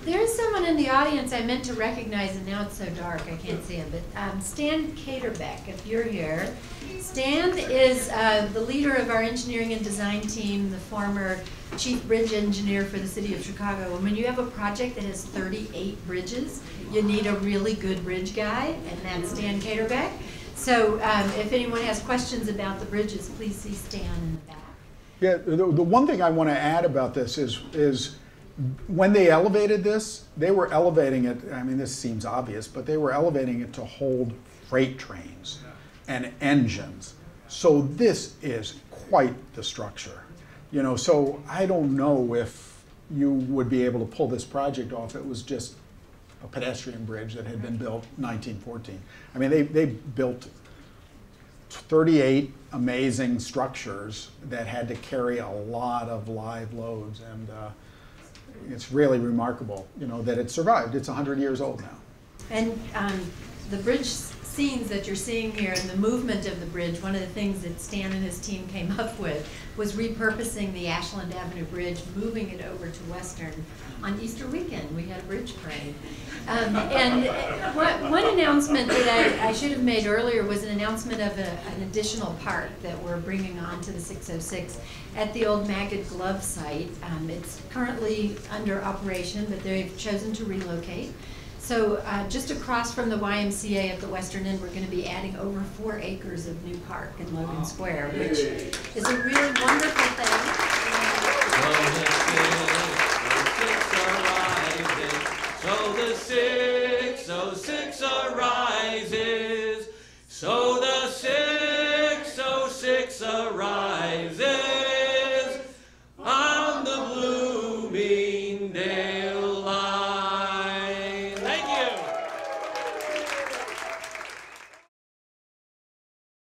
There is someone in the audience I meant to recognize, and now it's so dark I can't see him, but Stan Caterbeck, if you're here. Stan is the leader of our engineering and design team, the former chief bridge engineer for the city of Chicago. And when you have a project that has 38 bridges, you need a really good bridge guy, and that's Stan Caterbeck. So if anyone has questions about the bridges, please see Stan in the back. Yeah, the one thing I want to add about this is when they elevated this, they were elevating it, I mean, this seems obvious, but they were elevating it to hold freight trains and engines. So this is quite the structure. You know, so I don't know if you would be able to pull this project off. It was just a pedestrian bridge that had been built in 1914. I mean, they built 38 amazing structures that had to carry a lot of live loads, and it's really remarkable, you know, that it survived. It's 100 years old now. And the bridge scenes that you're seeing here and the movement of the bridge, one of the things that Stan and his team came up with was repurposing the Ashland Avenue Bridge, moving it over to Western. On Easter weekend, we had a bridge parade. And one announcement that I should have made earlier was an announcement of an additional park that we're bringing on to the 606 at the old Maggot Glove site. It's currently under operation, but they've chosen to relocate. So just across from the YMCA at the western end, we're going to be adding over 4 acres of new park in Logan Square, which is a really wonderful thing.